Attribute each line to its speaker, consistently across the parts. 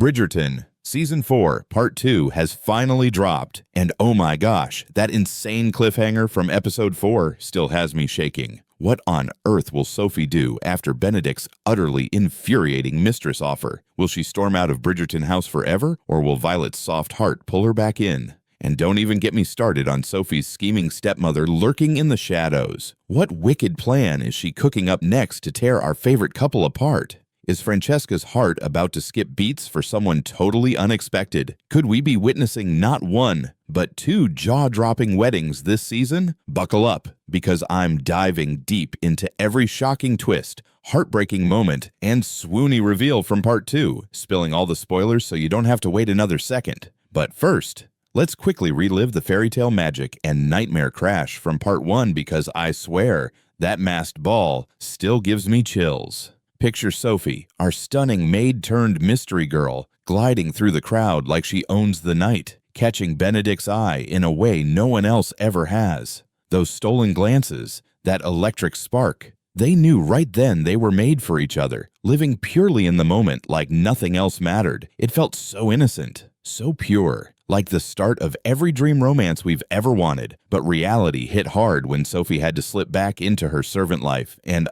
Speaker 1: Brdigerton, Season 4, Part 2 has finally dropped, and oh my gosh, that insane cliffhanger from Episode 4 still has me shaking. What on earth will Sophie do after Benedict's utterly infuriating mistress offer? Will she storm out of Brdigerton House forever, or will Violet's soft heart pull her back in? And don't even get me started on Sophie's scheming stepmother lurking in the shadows. What wicked plan is she cooking up next to tear our favorite couple apart? Is Francesca's heart about to skip beats for someone totally unexpected? Could we be witnessing not one, but two jaw-dropping weddings this season? Buckle up, because I'm diving deep into every shocking twist, heartbreaking moment, and swoony reveal from Part 2, spilling all the spoilers so you don't have to wait another second. But first, let's quickly relive the fairy tale magic and nightmare crash from Part 1 because I swear, that masked ball still gives me chills. Picture Sophie, our stunning maid-turned-mystery girl, gliding through the crowd like she owns the night, catching Benedict's eye in a way no one else ever has. Those stolen glances, that electric spark, they knew right then they were made for each other, living purely in the moment like nothing else mattered. It felt so innocent, so pure, like the start of every dream romance we've ever wanted. But reality hit hard when Sophie had to slip back into her servant life, and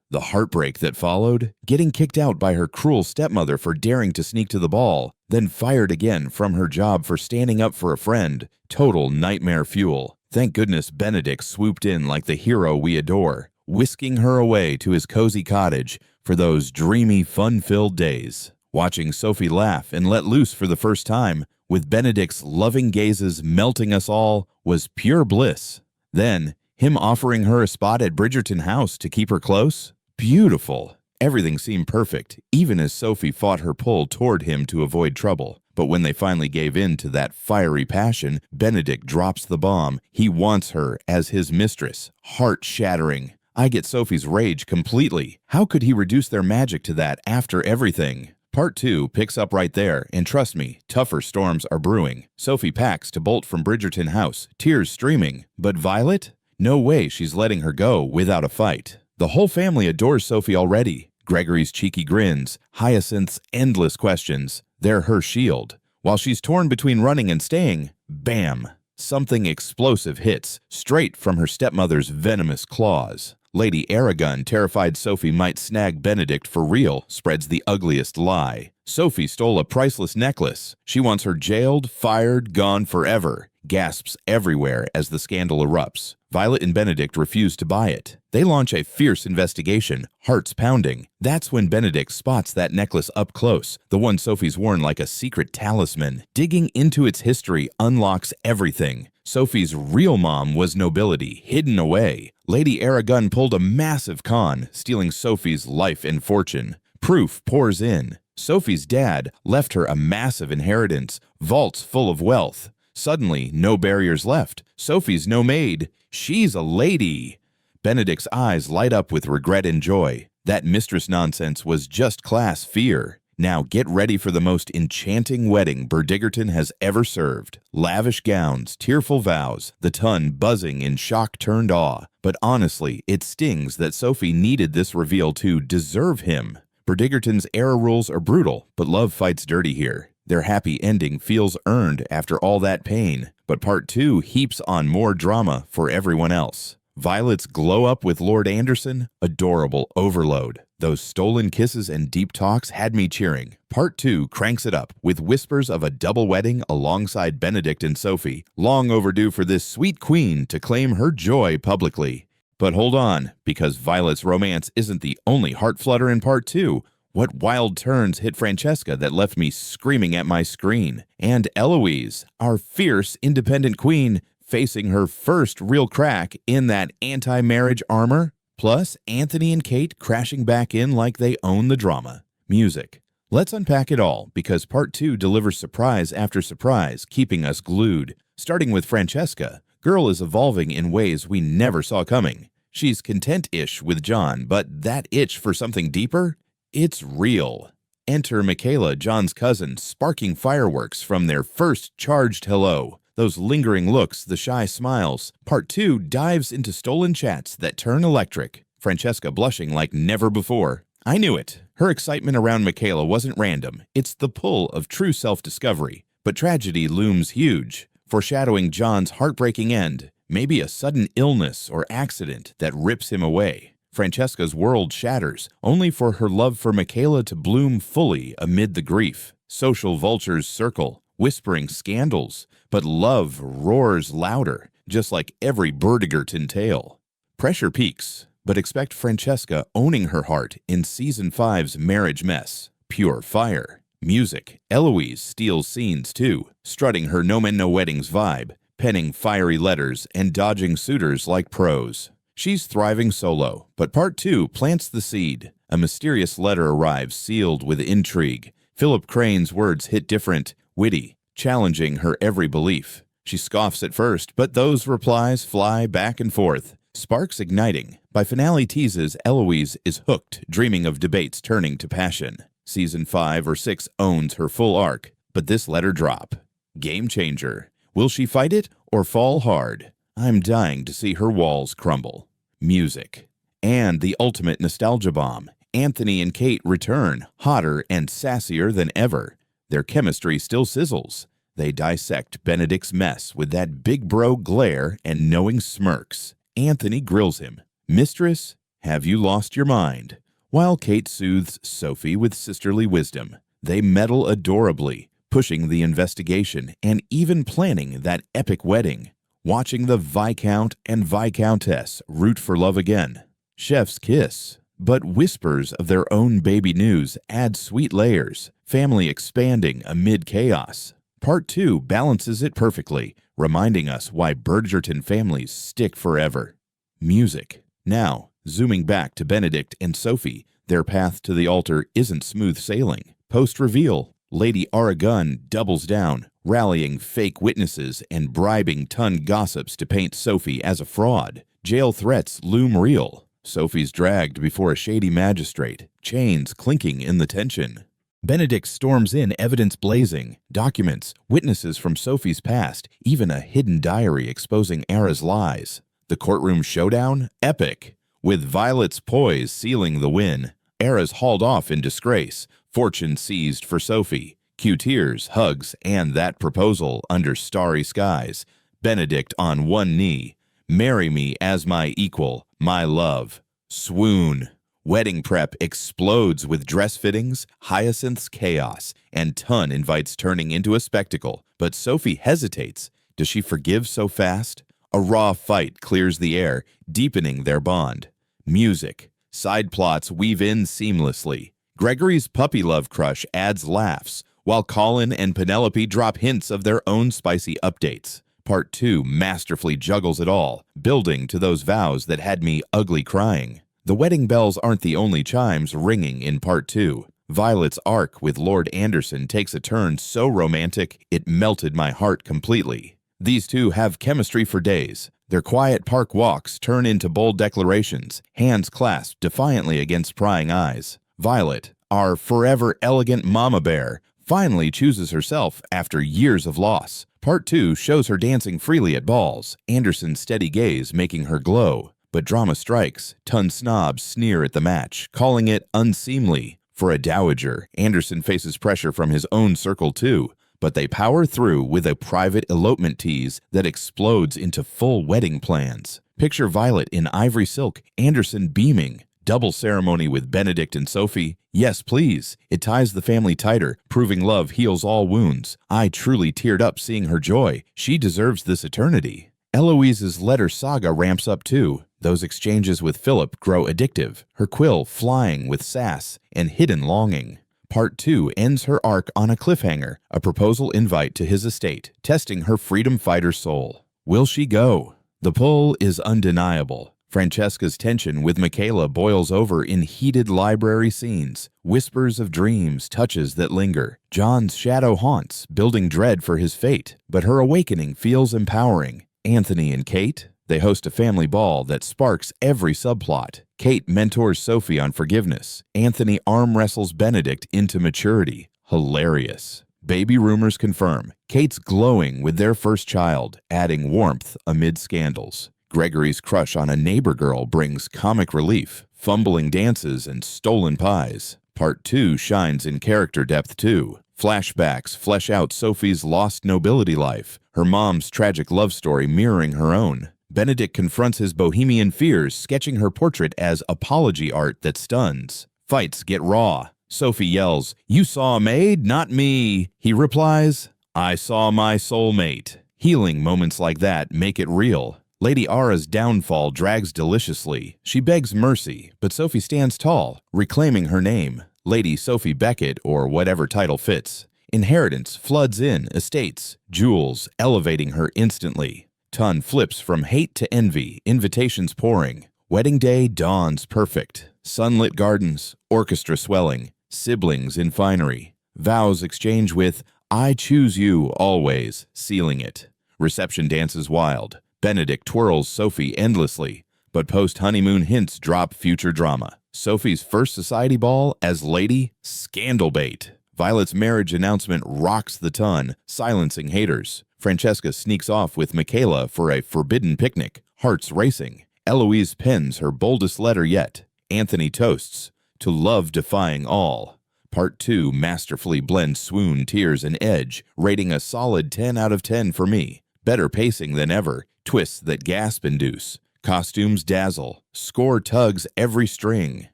Speaker 1: the heartbreak that followed, getting kicked out by her cruel stepmother for daring to sneak to the ball, then fired again from her job for standing up for a friend. Total nightmare fuel. Thank goodness Benedict swooped in like the hero we adore, whisking her away to his cozy cottage for those dreamy, fun-filled days. Watching Sophie laugh and let loose for the first time, with Benedict's loving gazes melting us all, was pure bliss. Then, him offering her a spot at Brdigerton House to keep her close? Beautiful. Everything seemed perfect, even as Sophie fought her pull toward him to avoid trouble. But when they finally gave in to that fiery passion, Benedict drops the bomb. He wants her as his mistress. Heart-shattering. I get Sophie's rage completely. How could he reduce their magic to that after everything? Part 2 picks up right there, and trust me, tougher storms are brewing. Sophie packs to bolt from Brdigerton House, tears streaming. But Violet? No way she's letting her go without a fight. The whole family adores Sophie already. Gregory's cheeky grins, Hyacinth's endless questions. They're her shield. While she's torn between running and staying, bam! Something explosive hits, straight from her stepmother's venomous claws. Lady Aragon, terrified Sophie might snag Benedict for real, spreads the ugliest lie. Sophie stole a priceless necklace. She wants her jailed, fired, gone forever. Gasps everywhere as the scandal erupts. Violet and Benedict refuse to buy it. They launch a fierce investigation, hearts pounding. That's when Benedict spots that necklace up close, the one Sophie's worn like a secret talisman. Digging into its history unlocks everything. Sophie's real mom was nobility, hidden away. Lady Aragon pulled a massive con, stealing Sophie's life and fortune. Proof pours in. Sophie's dad left her a massive inheritance, vaults full of wealth. Suddenly, no barriers left. Sophie's no maid. She's a lady. Benedict's eyes light up with regret and joy. That mistress nonsense was just class fear. Now get ready for the most enchanting wedding Brdigerton has ever served. Lavish gowns, tearful vows, the ton buzzing in shock-turned awe. But honestly, it stings that Sophie needed this reveal to deserve him. Brdigerton's era rules are brutal, but love fights dirty here. Their happy ending feels earned after all that pain, but Part 2 heaps on more drama for everyone else. Violet's glow-up with Lord Anderson? Adorable overload. Those stolen kisses and deep talks had me cheering. Part 2 cranks it up with whispers of a double wedding alongside Benedict and Sophie, long overdue for this sweet queen to claim her joy publicly. But hold on, because Violet's romance isn't the only heart flutter in Part 2. What wild turns hit Francesca that left me screaming at my screen? And Eloise, our fierce, independent queen, facing her first real crack in that anti-marriage armor? Plus, Anthony and Kate crashing back in like they own the drama. Music. Let's unpack it all, because Part 2 delivers surprise after surprise, keeping us glued. Starting with Francesca, girl is evolving in ways we never saw coming. She's content-ish with John, but that itch for something deeper? It's real. Enter Michaela, John's cousin, sparking fireworks from their first charged hello. Those lingering looks, the shy smiles. Part 2 dives into stolen chats that turn electric. Francesca blushing like never before. I knew it. Her excitement around Michaela wasn't random. It's the pull of true self-discovery. But tragedy looms huge, foreshadowing John's heartbreaking end, maybe a sudden illness or accident that rips him away. Francesca's world shatters, only for her love for Michaela to bloom fully amid the grief. Social vultures circle, whispering scandals, but love roars louder, just like every Brdigerton tale. Pressure peaks, but expect Francesca owning her heart in Season 5's marriage mess. Pure fire. Music. Eloise steals scenes too, strutting her no men no weddings vibe, penning fiery letters and dodging suitors like pros. She's thriving solo, but Part 2 plants the seed. A mysterious letter arrives sealed with intrigue. Philip Crane's words hit different, witty, challenging her every belief. She scoffs at first, but those replies fly back and forth, sparks igniting. By finale teases, Eloise is hooked, dreaming of debates turning to passion. Season 5 or 6 owns her full arc, but this letter drop. Game changer. Will she fight it or fall hard? I'm dying to see her walls crumble. Music. And the ultimate nostalgia bomb. Anthony and Kate return, hotter and sassier than ever. Their chemistry still sizzles. They dissect Benedict's mess with that big bro glare and knowing smirks. Anthony grills him. Mistress, have you lost your mind? While Kate soothes Sophie with sisterly wisdom. They meddle adorably, pushing the investigation and even planning that epic wedding. Watching the Viscount and Viscountess root for love again. Chef's kiss. But whispers of their own baby news add sweet layers, family expanding amid chaos. Part 2 balances it perfectly, reminding us why Brdigerton families stick forever. Music. Now, zooming back to Benedict and Sophie, their path to the altar isn't smooth sailing. Post-reveal, Lady Aragon doubles down, rallying fake witnesses and bribing ton gossips to paint Sophie as a fraud. Jail threats loom real. Sophie's dragged before a shady magistrate, chains clinking in the tension. Benedict storms in, evidence blazing, documents, witnesses from Sophie's past, even a hidden diary exposing Ara's lies. The courtroom showdown? Epic. With Violet's poise sealing the win. Ara's hauled off in disgrace, fortune seized for Sophie. Cue tears, hugs, and that proposal under starry skies. Benedict on one knee. Marry me as my equal, my love. Swoon. Wedding prep explodes with dress fittings, Hyacinth's chaos, and Ton invites turning into a spectacle. But Sophie hesitates. Does she forgive so fast? A raw fight clears the air, deepening their bond. Music. Side plots weave in seamlessly. Gregory's puppy love crush adds laughs, while Colin and Penelope drop hints of their own spicy updates. Part 2 masterfully juggles it all, building to those vows that had me ugly crying. The wedding bells aren't the only chimes ringing in Part 2. Violet's arc with Lord Anderson takes a turn so romantic it melted my heart completely. These two have chemistry for days. Their quiet park walks turn into bold declarations, hands clasped defiantly against prying eyes. Violet, our forever elegant mama bear, finally chooses herself after years of loss. Part 2 shows her dancing freely at balls, Anderson's steady gaze making her glow. But drama strikes. Ton snobs sneer at the match, calling it unseemly. For a dowager, Anderson faces pressure from his own circle too, but they power through with a private elopement tease that explodes into full wedding plans. Picture Violet in ivory silk, Anderson beaming. Double ceremony with Benedict and Sophie. Yes, please. It ties the family tighter, proving love heals all wounds. I truly teared up seeing her joy. She deserves this eternity. Eloise's letter saga ramps up too. Those exchanges with Philip grow addictive, her quill flying with sass and hidden longing. Part 2 ends her arc on a cliffhanger, a proposal invite to his estate, testing her freedom fighter soul. Will she go? The pull is undeniable. Francesca's tension with Michaela boils over in heated library scenes, whispers of dreams, touches that linger. John's shadow haunts, building dread for his fate, but her awakening feels empowering. Anthony and Kate? They host a family ball that sparks every subplot. Kate mentors Sophie on forgiveness. Anthony arm wrestles Benedict into maturity. Hilarious. Baby rumors confirm. Kate's glowing with their first child, adding warmth amid scandals. Gregory's crush on a neighbor girl brings comic relief. fumbling dances, and stolen pies. Part 2 shines in character depth too. Flashbacks flesh out Sophie's lost nobility life, her mom's tragic love story mirroring her own. Benedict confronts his bohemian fears, sketching her portrait as apology art that stuns. Fights get raw. Sophie yells, "You saw a maid, not me." He replies, "I saw my soulmate." Healing moments like that make it real. Lady Ara's downfall drags deliciously. She begs mercy, but Sophie stands tall, reclaiming her name. Lady Sophie Beckett, or whatever title fits. Inheritance floods in, estates, jewels, elevating her instantly. Ton flips from hate to envy, invitations pouring. Wedding day dawns perfect. Sunlit gardens, orchestra swelling, siblings in finery. Vows exchange with, "I choose you always," sealing it. Reception dances wild. Benedict twirls Sophie endlessly, but post-honeymoon hints drop future drama. Sophie's first society ball as lady, scandal bait. Violet's marriage announcement rocks the ton, silencing haters. Francesca sneaks off with Michaela for a forbidden picnic, hearts racing. Eloise pens her boldest letter yet. Anthony toasts, "To love defying all." Part 2 masterfully blends swoon, tears, and edge, rating a solid 10 out of 10 for me. Better pacing than ever, twists that gasp induce. Costumes dazzle, score tugs every string.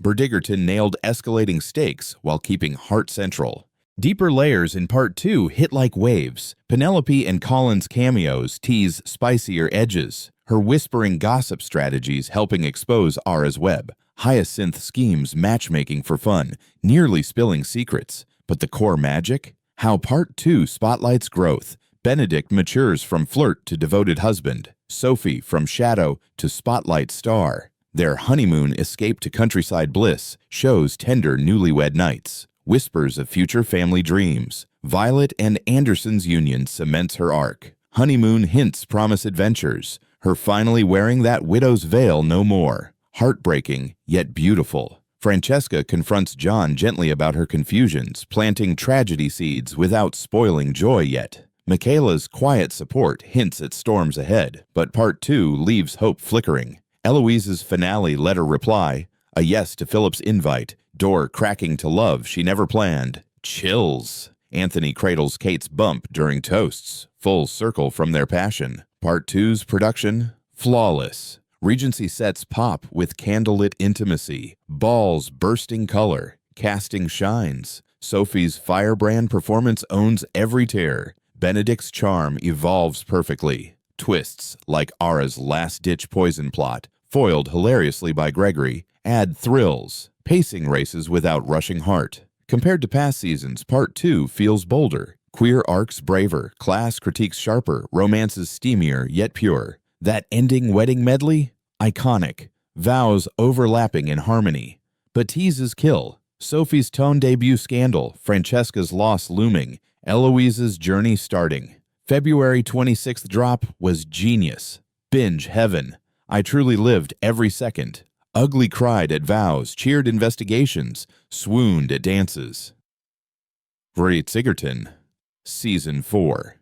Speaker 1: Brdigerton nailed escalating stakes while keeping heart central. Deeper layers in Part 2 hit like waves. Penelope and Colin's cameos tease spicier edges. Her whispering gossip strategies helping expose Ara's web. Hyacinth schemes matchmaking for fun, nearly spilling secrets. But the core magic? How Part 2 spotlights growth. Benedict matures from flirt to devoted husband. Sophie from shadow to spotlight star. Their honeymoon escape to countryside bliss shows tender newlywed nights. Whispers of future family dreams. Violet and Anderson's union cements her arc. Honeymoon hints promise adventures. Her finally wearing that widow's veil no more. Heartbreaking, yet beautiful. Francesca confronts John gently about her confusions, planting tragedy seeds without spoiling joy yet. Michaela's quiet support hints at storms ahead, but Part 2 leaves hope flickering. Eloise's finale letter reply, a yes to Philip's invite, door cracking to love she never planned. Chills. Anthony cradles Kate's bump during toasts, full circle from their passion. Part 2's production, flawless. Regency sets pop with candlelit intimacy, balls bursting color, casting shines. Sophie's firebrand performance owns every tear. Benedict's charm evolves perfectly. Twists, like Ara's last-ditch poison plot, foiled hilariously by Gregory, add thrills. Pacing races without rushing heart. Compared to past seasons, Part 2 feels bolder. Queer arcs braver, class critiques sharper, romances steamier yet pure. That ending wedding medley? Iconic. Vows overlapping in harmony. But teases kill. Sophie's tone debut scandal, Francesca's loss looming, Eloise's journey starting. February 26th drop was genius. Binge heaven. I truly lived every second. Ugly cried at vows, cheered investigations, swooned at dances. Brdigerton, Season 4.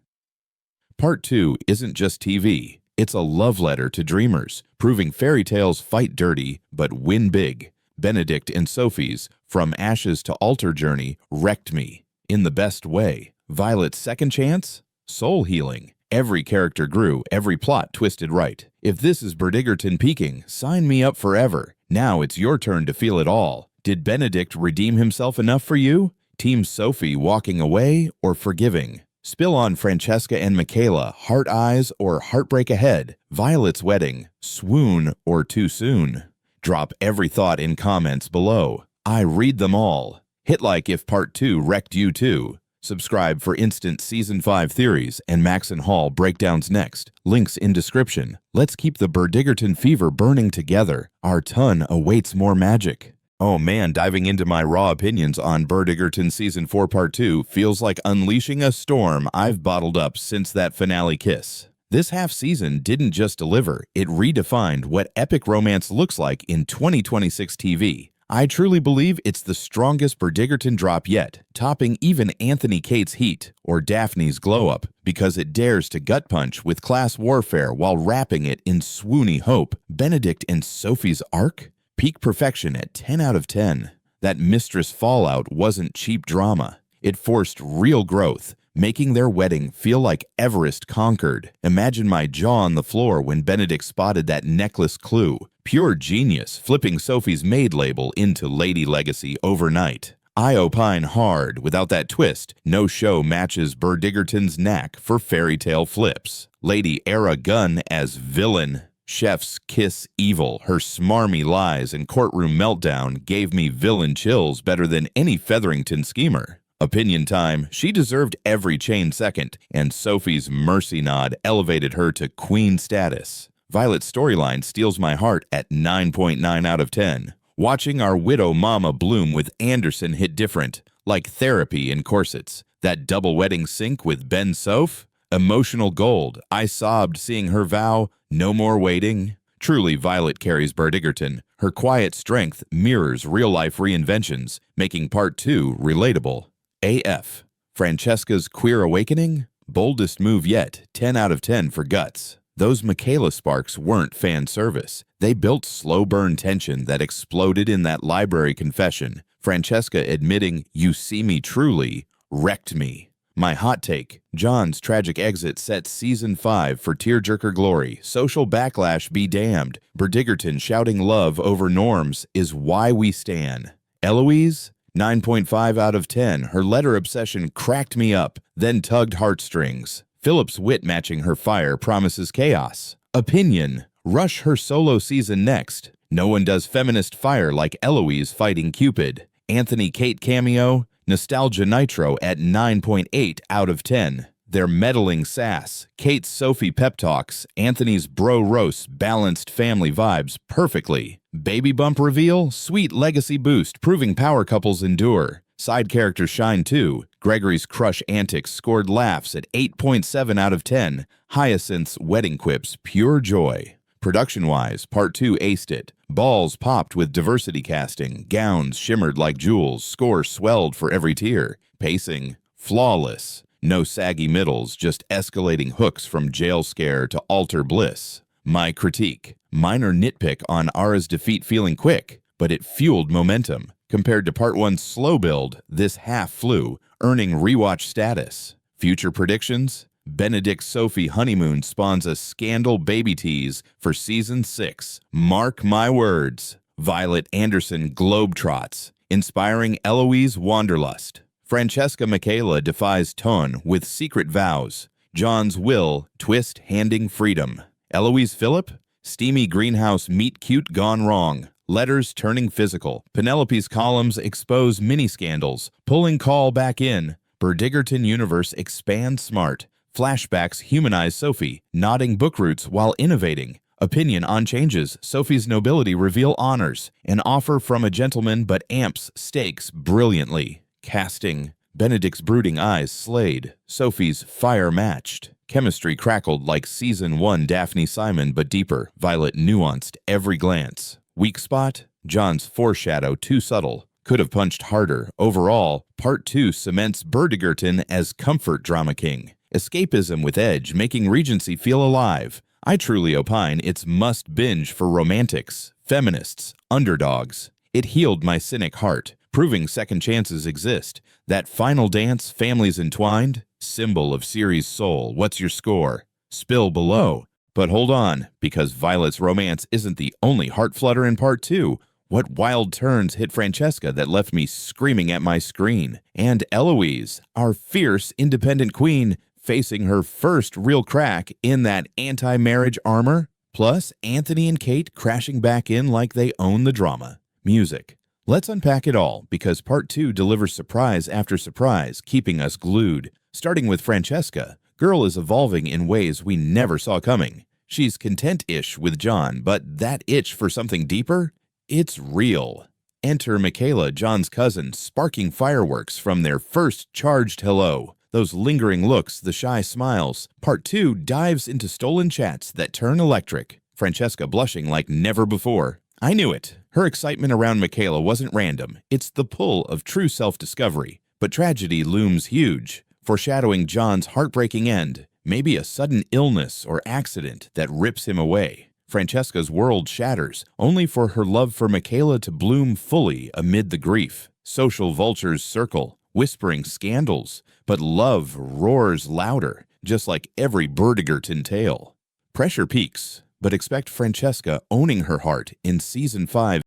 Speaker 1: Part 2 isn't just TV. It's a love letter to dreamers, proving fairy tales fight dirty but win big. Benedict and Sophie's From Ashes to Altar journey wrecked me. In the best way. Violet's second chance? Soul healing. Every character grew, every plot twisted right. If this is Brdigerton peaking, sign me up forever. Now it's your turn to feel it all. Did Benedict redeem himself enough for you? Team Sophie walking away or forgiving? Spill on Francesca and Michaela, heart eyes or heartbreak ahead? Violet's wedding, swoon or too soon? Drop every thought in comments below. I read them all. Hit like if Part 2 wrecked you too. Subscribe for instant Season 5 theories and Max and Hall breakdowns next. Links in description. Let's keep the Brdigerton fever burning together. Our ton awaits more magic. Oh man, diving into my raw opinions on Brdigerton Season 4 Part 2 feels like unleashing a storm I've bottled up since that finale kiss. This half season didn't just deliver, it redefined what epic romance looks like in 2026 TV. I truly believe it's the strongest Brdigerton drop yet, topping even Anthony Kate's heat or Daphne's glow-up, because it dares to gut punch with class warfare while wrapping it in swoony hope. Benedict and Sophie's arc? Peak perfection at 10 out of 10. That mistress fallout wasn't cheap drama. It forced real growth, making their wedding feel like Everest conquered. Imagine my jaw on the floor when Benedict spotted that necklace clue. Pure genius, flipping Sophie's maid label into Lady Legacy overnight. I opine hard, without that twist, no show matches Brdigerton's knack for fairy tale flips. Lady Era Gunn as villain. Chef's kiss evil, her smarmy lies and courtroom meltdown gave me villain chills better than any Featherington schemer. Opinion time, she deserved every chain second, and Sophie's mercy nod elevated her to queen status. Violet's storyline steals my heart at 9.9 out of 10. Watching our widow mama bloom with Anderson hit different, like therapy in corsets. That double wedding sync with Ben Soph? Emotional gold. I sobbed seeing her vow, no more waiting. Truly, Violet carries Brdigerton. Her quiet strength mirrors real-life reinventions, making Part 2 relatable. AF. Francesca's queer awakening? Boldest move yet, 10 out of 10 for guts. Those Michaela sparks weren't fan service. They built slow burn tension that exploded in that library confession. Francesca admitting, "You see me truly," wrecked me. My hot take, John's tragic exit sets Season 5 for tearjerker glory. Social backlash be damned. Brdigerton shouting love over norms is why we stan. Eloise? 9.5 out of 10. Her letter obsession cracked me up, then tugged heartstrings. Philip's wit matching her fire promises chaos. Opinion. Rush her solo season next. No one does feminist fire like Eloise fighting Cupid. Anthony Kate cameo. Nostalgia Nitro at 9.8 out of 10. Their meddling sass, Kate's Sophie pep talks, Anthony's bro roasts balanced family vibes perfectly. Baby bump reveal, sweet legacy boost proving power couples endure. Side characters shine too. Gregory's crush antics scored laughs at 8.7 out of 10. Hyacinth's wedding quips pure joy. Production-wise, Part 2 aced it. Balls popped with diversity casting. Gowns shimmered like jewels. Score swelled for every tier. Pacing, flawless. No saggy middles, just escalating hooks from jail scare to altar bliss. My critique, minor nitpick on Ara's defeat feeling quick, but it fueled momentum. Compared to Part 1's slow build, this half flew, earning rewatch status. Future predictions? Benedict Sophie honeymoon spawns a scandal baby tease for Season 6. Mark my words. Violet Anderson globetrots, inspiring Eloise wanderlust. Francesca Michaela defies Ton with secret vows. John's will, twist handing freedom. Eloise Philip? Steamy greenhouse meet cute gone wrong. Letters turning physical. Penelope's columns expose mini-scandals. Pulling call back in. Brdigerton universe expand smart. Flashbacks humanize Sophie, nodding book roots while innovating. Opinion on changes, Sophie's nobility reveal honors. An offer from a gentleman but amps stakes brilliantly. Casting, Benedict's brooding eyes slayed. Sophie's fire matched. Chemistry crackled like Season 1 Daphne Simon but deeper. Violet nuanced every glance. Weak spot, John's foreshadow too subtle. Could have punched harder. Overall, Part 2 cements Brdigerton as comfort drama king. Escapism with edge, making Regency feel alive. I truly opine it's must binge for romantics, feminists, underdogs. It healed my cynic heart, proving second chances exist. That final dance, families entwined, symbol of series soul. What's your score? Spill below. But hold on, because Violet's romance isn't the only heart flutter in Part 2. What wild turns hit Francesca that left me screaming at my screen? And Eloise, our fierce, independent queen, facing her first real crack in that anti-marriage armor. Plus, Anthony and Kate crashing back in like they own the drama. Music. Let's unpack it all, because Part 2 delivers surprise after surprise, keeping us glued. Starting with Francesca, girl is evolving in ways we never saw coming. She's content-ish with John, but that itch for something deeper? It's real. Enter Michaela, John's cousin, sparking fireworks from their first charged hello. Those lingering looks, the shy smiles. Part 2 dives into stolen chats that turn electric. Francesca blushing like never before. I knew it. Her excitement around Michaela wasn't random. It's the pull of true self-discovery. But tragedy looms huge, foreshadowing John's heartbreaking end. Maybe a sudden illness or accident that rips him away. Francesca's world shatters, only for her love for Michaela to bloom fully amid the grief. Social vultures circle, whispering scandals, but love roars louder, just like every Brdigerton tale. Pressure peaks, but expect Francesca owning her heart in Season 5.